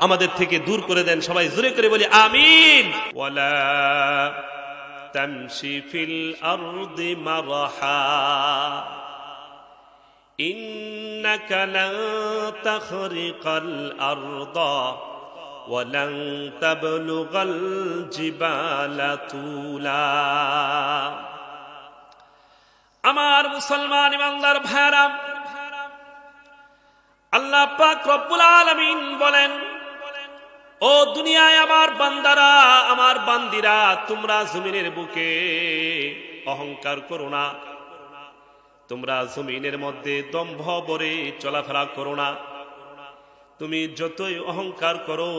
আমাদের থেকে দূর করে দেন। সবাই জোরে করে বলি আমিন। ওয়ালা তামশি ফিল আরদি মারহা ইন্নাকা লান তাখরিকাল আরদা ওয়া লান তাবলুগাল জিবালা তুলা। আমার মুসলমান ইমানদার ভাইরা, আল্লাহ পাক রব্বুল আলামিন বলেন, ও দুনিয়ায় আমার বান্দারা, আমার বান্দিরা, তোমরা জমিনের বুকে অহংকার করো না, তোমরা জমিনের মধ্যে দম্ভ ভরে চলাফেরা করো না। তুমি যতই অহংকার করো,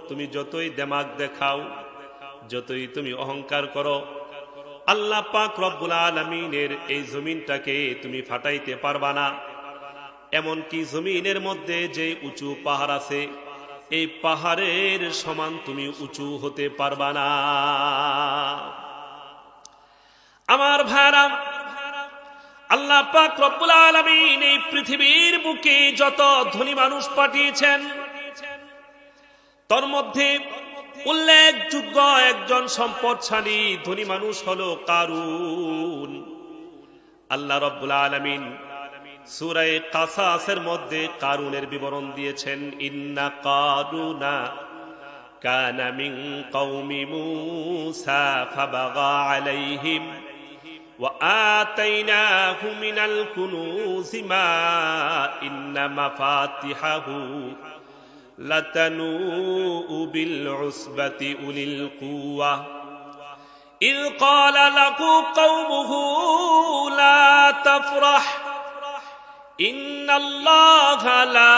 তুমি যতই দেমাগ দেখাও, যতই তুমি অহংকার করো, আল্লাহ পাক রব্বুল আলামিনের এই জমিনটাকে তুমি ফাটাইতে পারবা না। এমনকি জমিনের মধ্যে যে উঁচু পাহাড় আছে, এই পাহাড়ের সমান তুমি উঁচু হতে পারবা না। আমার ভাইরা, আল্লাহ পাক রব্বুল আলামিন এই পৃথিবীর বুকে যত ধনী মানুষ পাঠিয়েছেন, তার মধ্যে উল্লেখযোগ্য একজন সম্পদশালী ধনী মানুষ হলো কারুন। আল্লাহ রাব্বুল আলামিন সূরা কাসাসের মধ্যে কারুনের বিবরণ দিয়েছেন, ইন্না কারুনা কানা মিন কওমি মূসা ফাবাগা আলাইহিম ওয়া আতাইনাহু মিনাল কুনুজি মা ইন্না মাফাতিহাহু লাতানূউ বিল উসবাতি উলিল কুওয়া ইয ক্বালা লাহু কওমুহু লা তাফরাহ ইন্নাল্লাহা লা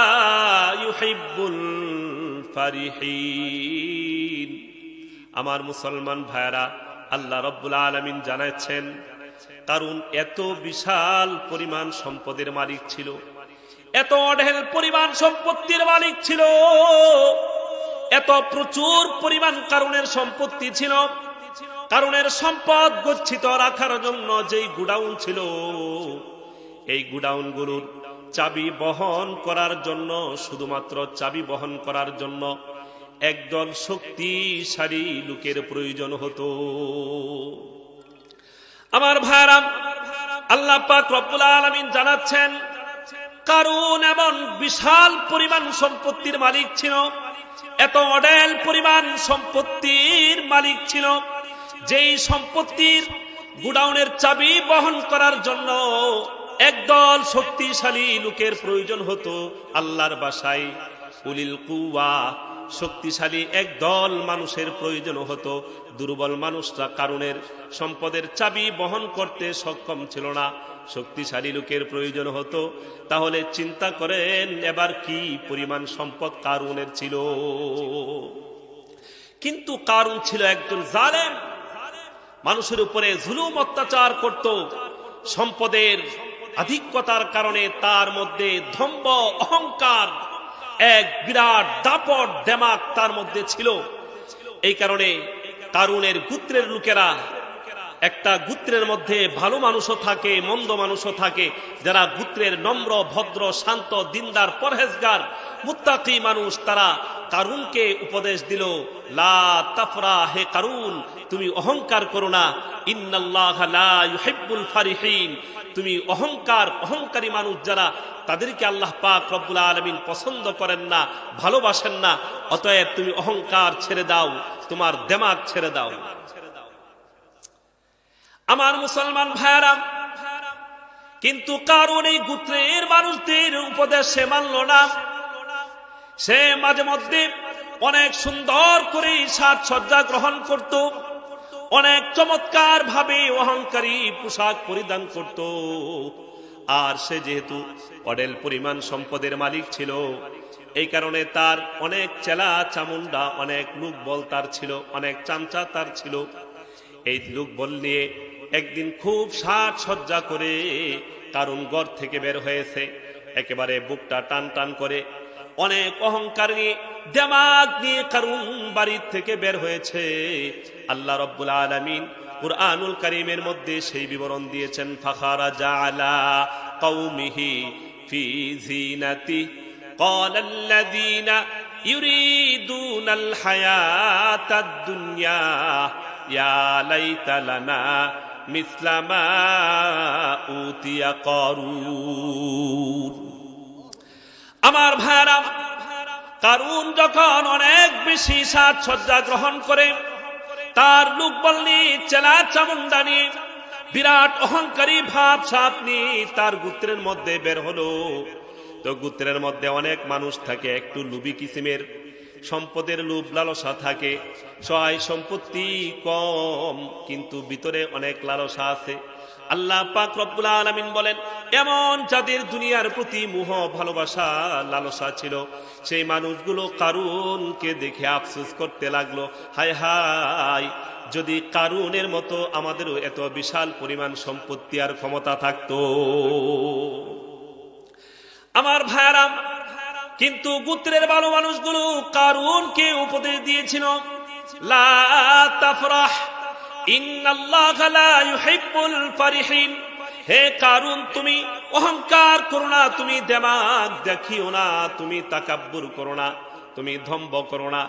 ইউহিব্বুল ফারিহিন। আমার মুসলমান ভাইরা, আল্লাহ রাব্বুল আলামিন জানাচ্ছেন, কারণ এত বিশাল পরিমাণ সম্পদের মালিক ছিল, এত অঢেল পরিমাণ সম্পত্তির মালিক ছিল, এত প্রচুর পরিমাণ কারুনের সম্পত্তি ছিল। কারুনের সম্পদ গচ্ছিত রাখার জন্য যেই গুডাউন ছিল, এই গুডাউনগুলোর চাবি বহন করার জন্য, শুধুমাত্র চাবি বহন করার জন্য একদল শক্তিশালী লোকের প্রয়োজন হতো। আমার ভাইরা, আল্লাহ পাক রব্বুল আলামিন জানাচ্ছেন, কারুন এমন বিশাল পরিমাণ সম্পত্তির মালিক ছিল, এত অঢেল পরিমাণ সম্পত্তির মালিক ছিল, যেই সম্পত্তির গুডাউনের চাবি বহন করার জন্য একদল শক্তিশালী লোকের প্রয়োজন হতো। আল্লাহর ভাষায় উলিল কুওয়া, শক্তিশালী একদল মানুষের প্রয়োজন হতো। দুর্বল মানুষরা কারুনের সম্পদের চাবি বহন করতে সক্ষম ছিল না, শক্তিশালী লোকের প্রয়োজন হতো। তাহলে চিন্তা করেন এবার কি পরিমাণ সম্পদ কারুনের ছিল। কিন্তু কারুন ছিল একজন জালেম, মানুষের উপরে জুলুম অত্যাচার করত। সম্পদের আধিক্যতার কারণে তার মধ্যে দম্ভ, অহংকার, এক বিরাট দাপট দেমাগ তার মধ্যে ছিল। এই কারণে কারুনের গোত্রের লোকেরা, একটা গোত্রের মধ্যে ভালো মানুষও থাকে, মন্দ মানুষও থাকে। যারা গোত্রের নম্র, ভদ্র, শান্ত, দিনদার, পরহেজগার, মুত্তাকি মানুষ, তারা কারুনকে উপদেশ দিল, লা তাফরা, হে কারুন, তুমি অহংকার করো না, ইন্নাল্লাহা লা ইউহিব্বুল ফারিহিন, তুমি অহংকারী মানুষ যারা, তাদেরকে আল্লাহ পাক রব্বুল আলামিন পছন্দ করেন না, ভালোবাসেন না। অতএব তুমি অহংকার ছেড়ে দাও, তোমার দেমাগ ছেড়ে দাও। আমার মুসলমান ভাইরা, কিন্তু কারণ এই গোত্রের মানুষদের উপদেশ সে মানল না। সে মাঝে মধ্যে অনেক সুন্দর করে সাজসজ্জা গ্রহণ করত, অনেক চমৎকার ভাবে অহংকারী পোশাক পরিধান করত। আর সে যেহেতু অঢেল পরিমাণ সম্পদের মালিক ছিল, এই কারণে তার অনেক চেলা চামুন্ডা, অনেক লোকবল তার ছিল, অনেক চামচা তার ছিল। এই লোকবল নিয়ে একদিন খুব সাজসজ্জা করে কারুন ঘর থেকে বের হয়েছে, একেবারে বুকটা টান টান করে, অনেক অহংকার নিয়ে, দেমাগ নিয়ে কারুন বাড়ির থেকে বের হয়েছে। আল্লাহ রাব্বুল আলামিন কুরআনুল কারীমের মধ্যে সেই বিবরণ দিয়েছেন, ফাখারাজা আলা কওমিহি ফি জিনাতি ক্বালাল্লাযীনা ইউরিদুনাল হায়াতাদ দুনিয়া ইয়া লাইতা লানা মিসলা মা উতিয়া কারুন। আমার ভাইরা, কারুন যখন অনেক বেশি সাজসজ্জা গ্রহণ করে, তার লোকবল নিয়ে, চেলা চামুন্ডা নিয়ে, বিরাট অহংকারী ভাব সাপ নিয়ে তার গোত্রের মধ্যে বের হলো। তো গোত্রের মধ্যে অনেক মানুষ থাকে, একটু লুবি কিসিমের, সম্পদের লোভ লালসা থাকে, সহায় সম্পত্তি কম, কিন্তু ভিতরে অনেক লালসা আছে। আল্লাহ পাক রব্বুল আলামিন বলেন, এমন যাদের দুনিয়ার প্রতি মোহ, ভালোবাসা, লালসা ছিল, সেই মানুষগুলো কারুনকে দেখে আফসোস করতে লাগলো, হায় হায়, যদি কারুনের মতো আমাদেরও এত বিশাল পরিমাণ সম্পত্তি আর ক্ষমতা থাকতো। আমার ভাইরা, কিন্তু গোত্রের ভালো মানুষগুলো কারুনকে উপদেশ দিয়েছিল, লা তাফরাহ ইন্নাল্লাহা লা ইউহিব্বুল ফারিহিন। হে কারুন, তুমি অহংকার করো না, তুমি দেমাগ দেখিও না, তুমি তাকাব্বুর করো না, তুমি ধম্ব করো না।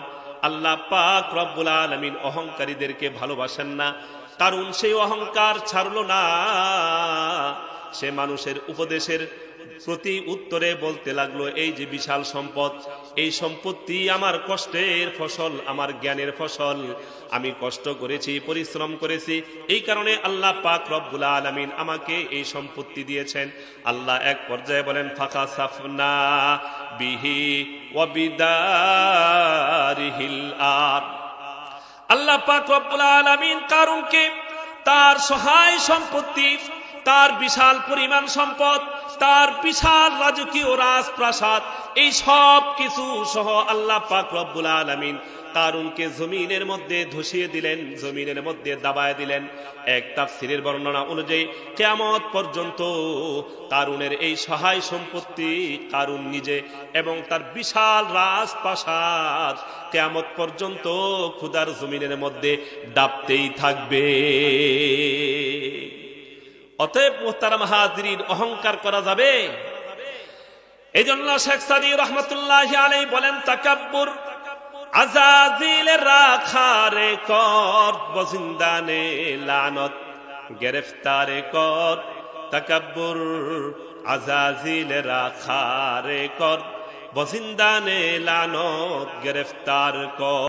আল্লাহ পাক রব্বুল আলামিন অহংকারীদেরকে ভালোবাসেন না। কারুন সেই অহংকার ছাড়লো না, সে মানুষের উপদেশের প্রতি উত্তরে বলতে লাগলো, এই যে বিশাল সম্পদ, এই সম্পত্তি আমার কষ্টের ফসল, আমার জ্ঞানের ফসল, আমি কষ্ট করেছি, পরিশ্রম করেছি, এই কারণে আল্লাহ পাক রব্বুল আলামিন আমাকে এই সম্পত্তি দিয়েছেন। আল্লাহ এক পর্যায়ে বলেন, ফাকাসাফনা বিহি ওয়া বিদারিহিল আর। আল্লাহ পাক রব্বুল আলামিন কারুনকে তার সহায় সম্পত্তি, তার বিশাল পরিমাণ সম্পদ, তার বিশাল রাজকীয় রাজপ্রাসাদ, এই সব কিছু সহ আল্লাহ পাক রব্বুল আলামিন কারুনকে জমিনের মধ্যে ধসিয়ে দিলেন, জমিনের মধ্যে দাবায় দিলেন। এক তাফসীরের বর্ণনা অনুযায়ী কিয়ামত পর্যন্ত কারুনের এই সহায় সম্পত্তি, কারুন নিজে এবং তার বিশাল রাজপ্রাসাদ কিয়ামত পর্যন্ত ক্ষুধার জমিনের মধ্যে ডাবতেই থাকবে। অতএব মুহতারাম হাজিরিন, অহংকার করা যাবে? এই জন্য শেখ সাদী রহমতুল্লাহি আলাইহি বলেন, তাকাব্বুর আযাযিল রাখারে কর, বজিন্দানে লানত গ্রেফতারে কর। তাকাব্বুর আযাযিল রাখারে কর, বজিন্দানে লানত গ্রেফতার কর।